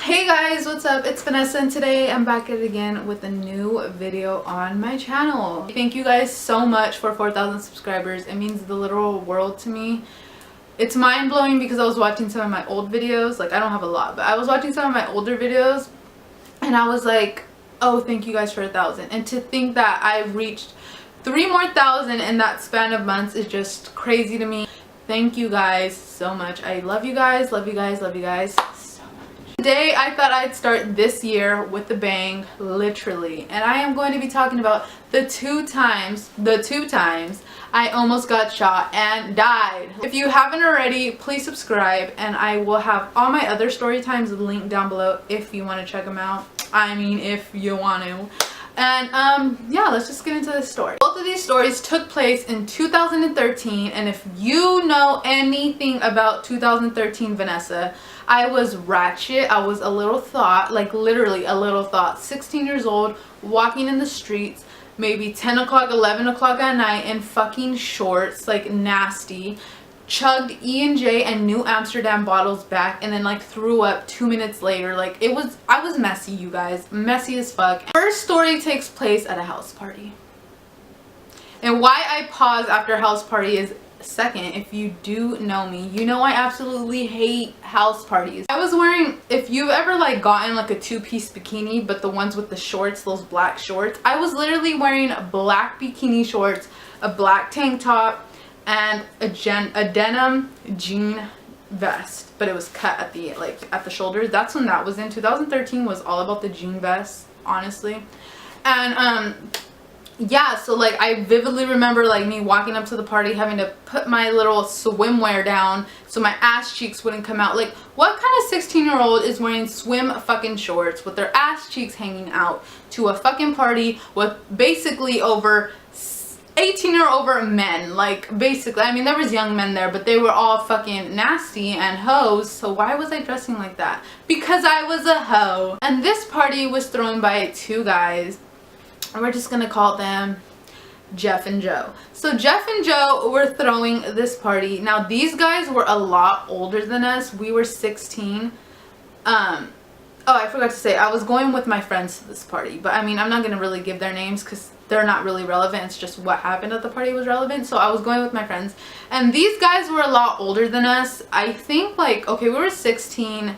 Hey guys, what's up? It's Vanessa and today I'm back at it again with a new video on my channel. Thank you guys so much for 4,000 subscribers. It means the literal world to me. It's mind-blowing because I was watching some of my old videos. Like, I don't have a lot, but I was watching some of my older videos and I was like, oh, thank you guys for 1,000. And to think that I reached 3,000 more in that span of months is just crazy to me. Thank you guys so much. I love you guys, love you guys, love you guys so much. Today I thought I'd start this year with a bang, literally. And I am going to be talking about the two times I almost got shot and died. If you haven't already, please subscribe, and I will have all my other story times linked down below if you want to check them out. I mean, if you want to. And yeah, let's just get into the story. Both of these stories took place in 2013, and if you know anything about 2013 Vanessa, I was ratchet. I was a little thought, like literally a little thought. 16 years old, walking in the streets, maybe 10 o'clock, 11 o'clock at night in fucking shorts, like nasty. Chugged E&J and New Amsterdam bottles back and then like threw up 2 minutes later. Like I was messy, you guys, messy as fuck. First story takes place at a house party, and why I pause after house party is second. If you do know me, you know I absolutely hate house parties. I was wearing, if you've ever like gotten like a two-piece bikini, but the ones with the shorts, those black shorts, I was literally wearing black bikini shorts, a black tank top, and a denim jean vest, but it was cut at the shoulders. That's when that was in. 2013 was all about the jean vest, honestly. And yeah, so like I vividly remember like me walking up to the party having to put my little swimwear down so my ass cheeks wouldn't come out. Like, what kind of 16-year-old is wearing swim fucking shorts with their ass cheeks hanging out to a fucking party with basically over 18 or over men? Like, basically, I mean, there was young men there, but they were all fucking nasty and hoes. So why was I dressing like that? Because I was a hoe. And this party was thrown by two guys, and we're just gonna call them Jeff and Joe. So Jeff and Joe were throwing this party. Now these guys were a lot older than us. We were 16. Oh, I forgot to say, I was going with my friends to this party, but I mean, I'm not gonna really give their names because they're not really relevant. It's just what happened at the party was relevant. So I was going with my friends, and these guys were a lot older than us. I think, like, okay, we were 16.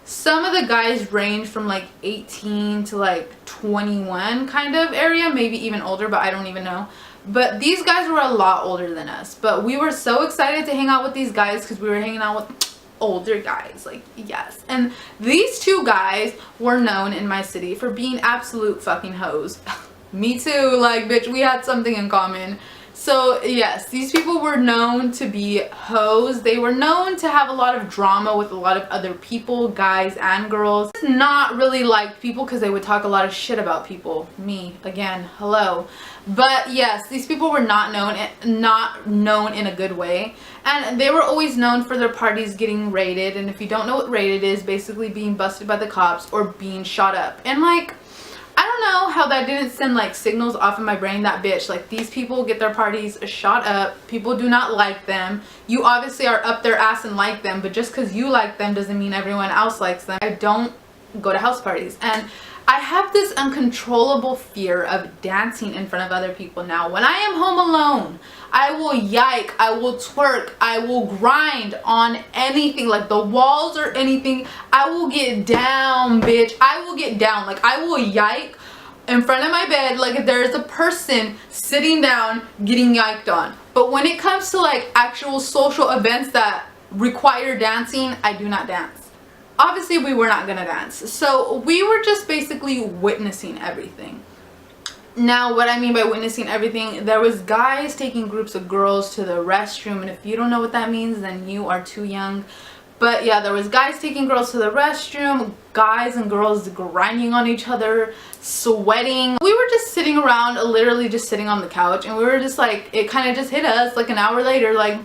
Some of the guys range from like 18 to like 21 kind of area, maybe even older, but I don't even know. But these guys were a lot older than us, but we were so excited to hang out with these guys because we were hanging out with older guys, like, yes. And these two guys were known in my city for being absolute fucking hoes. Me too, like, bitch, we had something in common. So yes, these people were known to be hoes. They were known to have a lot of drama with a lot of other people, guys and girls. Not really liked people because they would talk a lot of shit about people. Me, again, hello. But yes, these people were not known in a good way. And they were always known for their parties getting raided. And if you don't know what raided is, basically being busted by the cops or being shot up. And like, I don't know how that didn't send like signals off in my brain that, bitch, like, these people get their parties shot up. People do not like them. You obviously are up their ass and like them, but just because you like them doesn't mean everyone else likes them. I don't go to house parties, and I have this uncontrollable fear of dancing in front of other people now. When I am home alone, I will yike, I will twerk, I will grind on anything, like the walls or anything. I will get down, bitch. I will get down. Like, I will yike in front of my bed like if there is a person sitting down getting yiked on. But when it comes to like actual social events that require dancing, I do not dance. Obviously, we were not gonna dance. So we were just basically witnessing everything. Now, what I mean by witnessing everything, there was guys taking groups of girls to the restroom, and if you don't know what that means, then you are too young. But yeah, there was guys taking girls to the restroom, guys and girls grinding on each other, sweating. We were just sitting around, literally just sitting on the couch, and we were just like, it kind of just hit us like an hour later, like,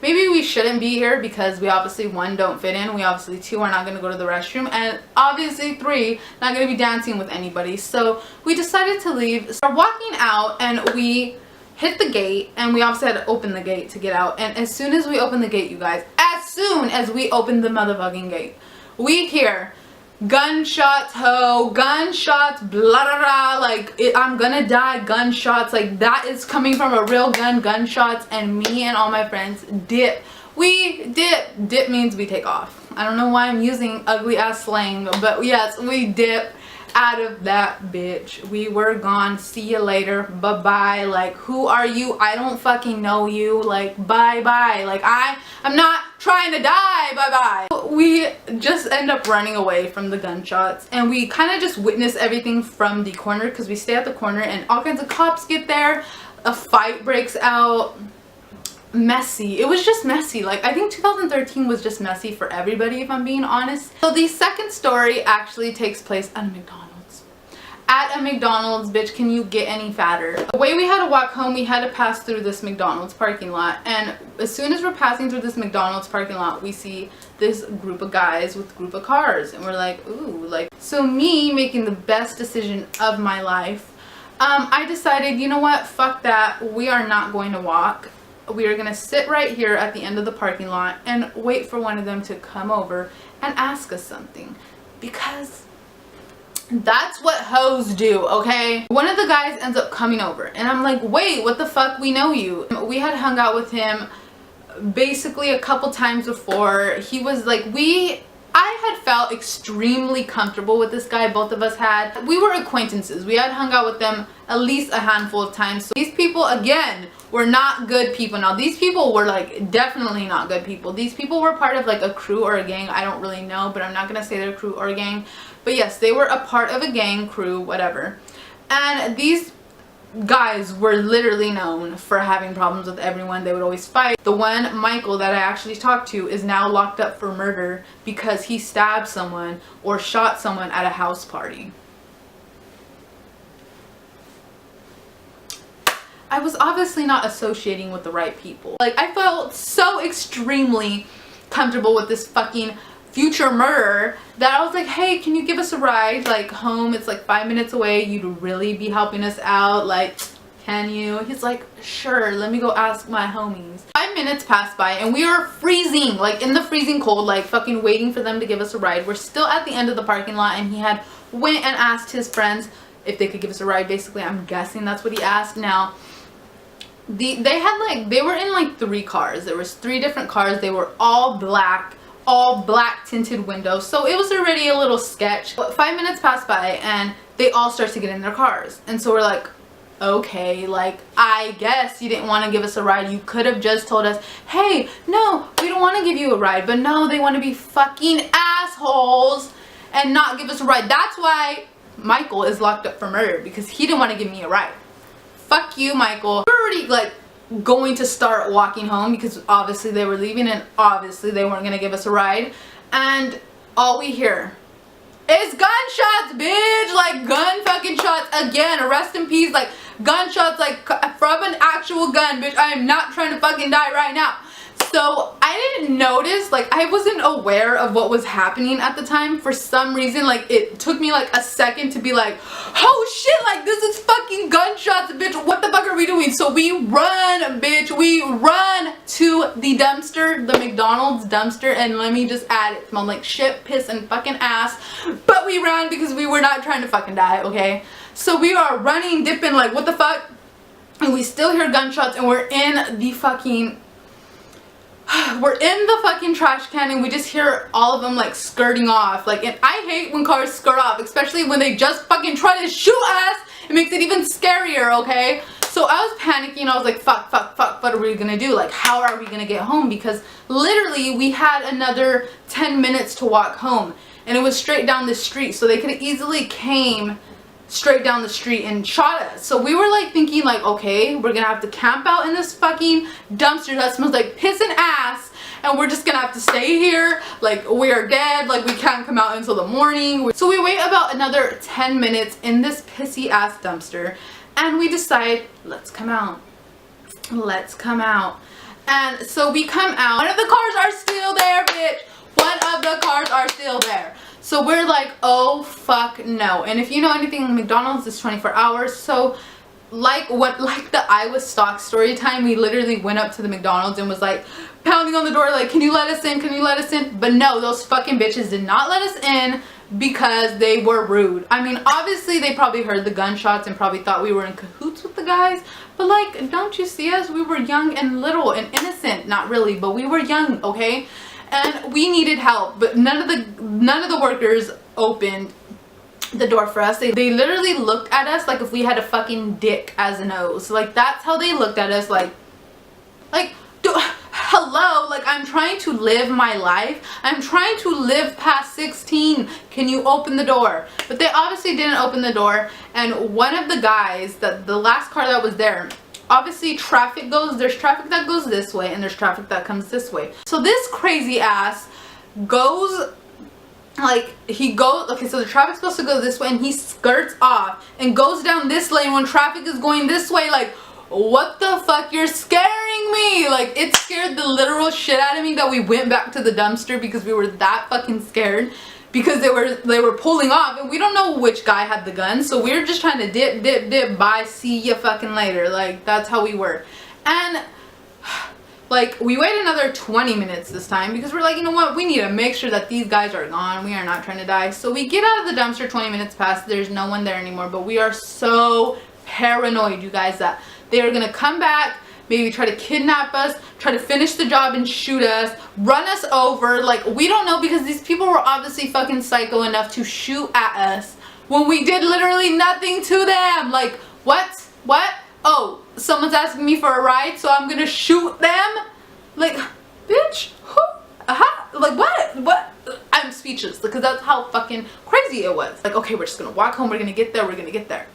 maybe we shouldn't be here because we obviously, 1, don't fit in. We obviously, 2, are not going to go to the restroom. And obviously, 3, not going to be dancing with anybody. So we decided to leave. So we're walking out and we hit the gate, and we obviously had to open the gate to get out. And as soon as we opened the gate, you guys, as soon as we opened the motherfucking gate, we hear gunshots, ho, gunshots, blah blah blah, like I'm gonna die, gunshots, like that is coming from a real gun, gunshots. And me and all my friends dip. We dip means we take off. I don't know why I'm using ugly ass slang, but yes, we dip out of that bitch. We were gone. See you later. Bye bye. Like, who are you? I don't fucking know you. Like, bye bye. Like, I'm not trying to die. Bye bye. We just end up running away from the gunshots, and we kind of just witness everything from the corner because we stay at the corner, and all kinds of cops get there. A fight breaks out. Messy. It was just messy. Like, I think 2013 was just messy for everybody, if I'm being honest. So the second story actually takes place at a McDonald's. At a McDonald's, bitch, can you get any fatter? The way we had to walk home, we had to pass through this McDonald's parking lot, and as soon as we're passing through this McDonald's parking lot, we see this group of guys with a group of cars, and we're like, ooh, like, so me making the best decision of my life, I decided, you know what, fuck that, we are not going to walk. We are gonna sit right here at the end of the parking lot and wait for one of them to come over and ask us something, because that's what hoes do, okay? One of the guys ends up coming over, and I'm like, wait, what the fuck, we know you. We had hung out with him basically a couple times before. He was like, I had felt extremely comfortable with this guy. Both of us had. We were acquaintances. We had hung out with them at least a handful of times. So these people, again, were not good people. Now, these people were like definitely not good people. These people were part of like a crew or a gang. I don't really know, but I'm not going to say they're a crew or a gang. But yes, they were a part of a gang, crew, whatever. And these guys were literally known for having problems with everyone. They would always fight. The one, Michael, that I actually talked to is now locked up for murder because he stabbed someone or shot someone at a house party. I was obviously not associating with the right people. Like, I felt so extremely comfortable with this fucking future murderer that I was like, hey, can you give us a ride, like, home? It's like 5 minutes away. You'd really be helping us out, like, can you? He's like, sure, let me go ask my homies. 5 minutes passed by and we were freezing, like in the freezing cold, like fucking waiting for them to give us a ride. We're still at the end of the parking lot, and he had went and asked his friends if they could give us a ride. Basically, I'm guessing that's what he asked. Now, they were in like 3 cars. There was 3 different cars. They were all black tinted windows, so it was already a little sketch. But 5 minutes passed by and they all start to get in their cars, and so we're like, okay, like, I guess you didn't want to give us a ride. You could have just told us, hey, no, we don't want to give you a ride. But no, they want to be fucking assholes and not give us a ride. That's why Michael is locked up for murder, because he didn't want to give me a ride. Fuck you, Michael. We're already like going to start walking home because obviously they were leaving and obviously they weren't gonna give us a ride, and all we hear is gunshots, bitch. Like, gun fucking shots again. Rest in peace. Like, gunshots, like from an actual gun, bitch. I am not trying to fucking die right now. So I didn't notice, like, I wasn't aware of what was happening at the time. For some reason, like, it took me like a second to be like, oh shit, like, this is fucking gunshots, bitch. What the fuck are we doing? So we run, bitch. We run to the dumpster, the McDonald's dumpster, and let me just add, it smelled like shit, piss, and fucking ass. But we ran because we were not trying to fucking die, okay? So we are running, dipping, like, what the fuck? And we still hear gunshots, and we're in the fucking trash can, and we just hear all of them like skirting off. Like, and I hate when cars skirt off, especially when they just fucking try to shoot us. It makes it even scarier, okay? So I was panicking. I was like, fuck, what are we gonna do? Like, how are we gonna get home? Because literally we had another 10 minutes to walk home, and it was straight down the street, so they could have easily came straight down the street and shot us. So we were like thinking, like, okay, we're gonna have to camp out in this fucking dumpster that smells like piss and ass, and we're just gonna have to stay here. Like, we are dead. Like, we can't come out until the morning. So we wait about another 10 minutes in this pissy ass dumpster, and we decide, let's come out. Let's come out. And so we come out. One of the cars are still there, bitch. One of the cars are still there. So we're like, oh fuck no. And if you know anything, McDonald's is 24 hours. So like the I Was Stalked story time, we literally went up to the McDonald's and was like pounding on the door, like, can you let us in? Can you let us in? But no, those fucking bitches did not let us in because they were rude. I mean, obviously they probably heard the gunshots and probably thought we were in cahoots with the guys, but like, don't you see us? We were young and little and innocent. Not really, but we were young, okay? And we needed help, but none of the workers opened the door for us. They literally looked at us like if we had a fucking dick as a nose. Like, that's how they looked at us. Like hello, like, I'm trying to live my life. I'm trying to live past 16. Can you open the door? But they obviously didn't open the door. And one of the guys, the last car that was there, obviously there's traffic that goes this way and there's traffic that comes this way. So this crazy ass goes, like, okay, so the traffic's supposed to go this way and he skirts off and goes down this lane when traffic is going this way. Like, what the fuck? You're scaring me. Like, it scared the literal shit out of me that we went back to the dumpster because we were that fucking scared, because they were pulling off and we don't know which guy had the gun, so we were just trying to dip, bye, see ya fucking later. Like, that's how we were. And like, we waited another 20 minutes this time because we're like, you know what, we need to make sure that these guys are gone. We are not trying to die. So we get out of the dumpster, 20 minutes past, there's no one there anymore, but we are so paranoid, you guys, that they are gonna come back, maybe try to kidnap us, try to finish the job and shoot us, run us over. Like, we don't know, because these people were obviously fucking psycho enough to shoot at us when we did literally nothing to them. Like, what? Oh, someone's asking me for a ride, so I'm gonna shoot them? Like, bitch, who? Like, what? I'm speechless, because that's how fucking crazy it was. Like, okay, we're just gonna walk home, we're gonna get there.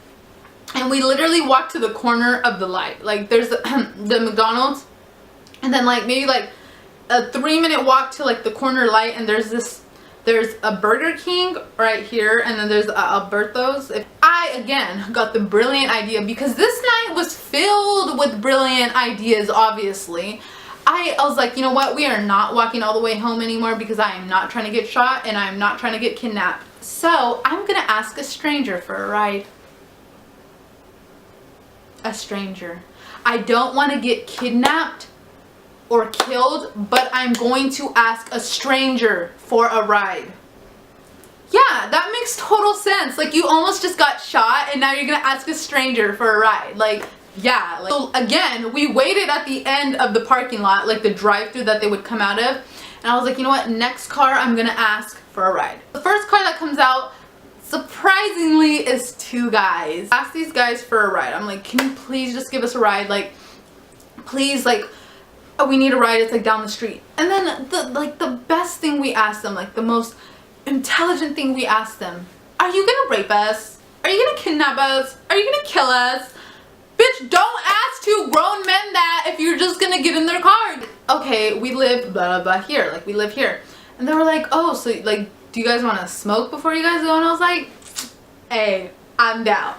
And we literally walked to the corner of the light. Like, there's the McDonald's, and then like maybe like a 3-minute walk to like the corner light, and there's a Burger King right here, and then there's Alberto's. I again got the brilliant idea, because this night was filled with brilliant ideas, obviously. I was like, you know what, we are not walking all the way home anymore, because I am not trying to get shot and I'm not trying to get kidnapped. So I'm gonna ask a stranger for a ride. A stranger. I don't want to get kidnapped or killed, but I'm going to ask a stranger for a ride. Yeah, that makes total sense. Like, you almost just got shot and now you're gonna ask a stranger for a ride. Like, yeah. Like, so again, we waited at the end of the parking lot, like the drive-thru that they would come out of, and I was like, you know what, next car I'm gonna ask for a ride. The first car that comes out, surprisingly, is 2 guys. Ask these guys for a ride. I'm like, can you please just give us a ride? Like, please, like, oh, we need a ride. It's like down the street. And then the best thing we asked them, like the most intelligent thing we asked them, are you gonna rape us? Are you gonna kidnap us? Are you gonna kill us? Bitch, don't ask 2 grown men that if you're just gonna get in their car. Okay, we live blah blah blah here. Like, we live here. And they were like, oh, so like, do you guys want to smoke before you guys go? And I was like, hey, I'm down.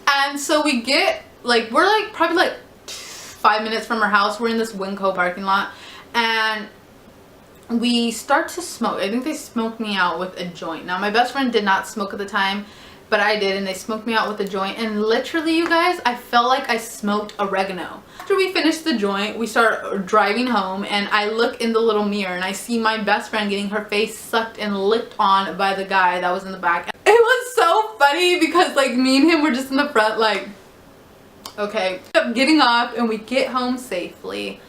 And so we get, like, we're like probably like 5 minutes from our house. We're in this Winco parking lot, and we start to smoke. I think they smoked me out with a joint. Now, my best friend did not smoke at the time, but I did, and they smoked me out with a joint, and literally, you guys, I felt like I smoked oregano. After we finished the joint, we start driving home, and I look in the little mirror and I see my best friend getting her face sucked and licked on by the guy that was in the back. It was so funny because, like, me and him were just in the front, like, okay. Getting off, and we get home safely.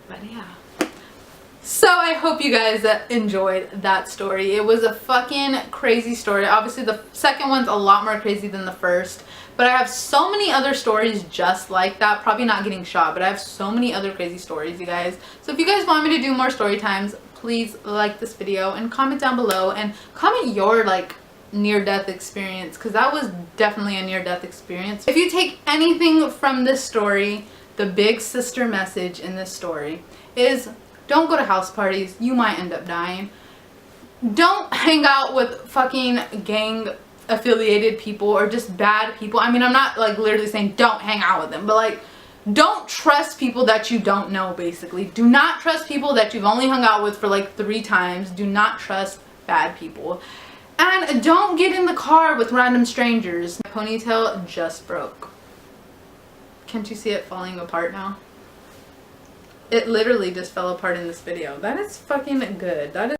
But yeah. So I hope you guys enjoyed that story. It was a fucking crazy story. Obviously the second one's a lot more crazy than the first, but I have so many other stories just like that. Probably not getting shot, but I have so many other crazy stories, you guys. So if you guys want me to do more story times, please like this video and comment down below, and comment your like near-death experience, because that was definitely a near-death experience. If you take anything from this story, the big sister message in this story is, don't go to house parties. You might end up dying. Don't hang out with fucking gang affiliated people or just bad people. I mean, I'm not like literally saying don't hang out with them, but like, don't trust people that you don't know, basically. Do not trust people that you've only hung out with for like 3 times. Do not trust bad people. And don't get in the car with random strangers. My ponytail just broke. Can't you see it falling apart now? It literally just fell apart in this video. That is fucking good. That is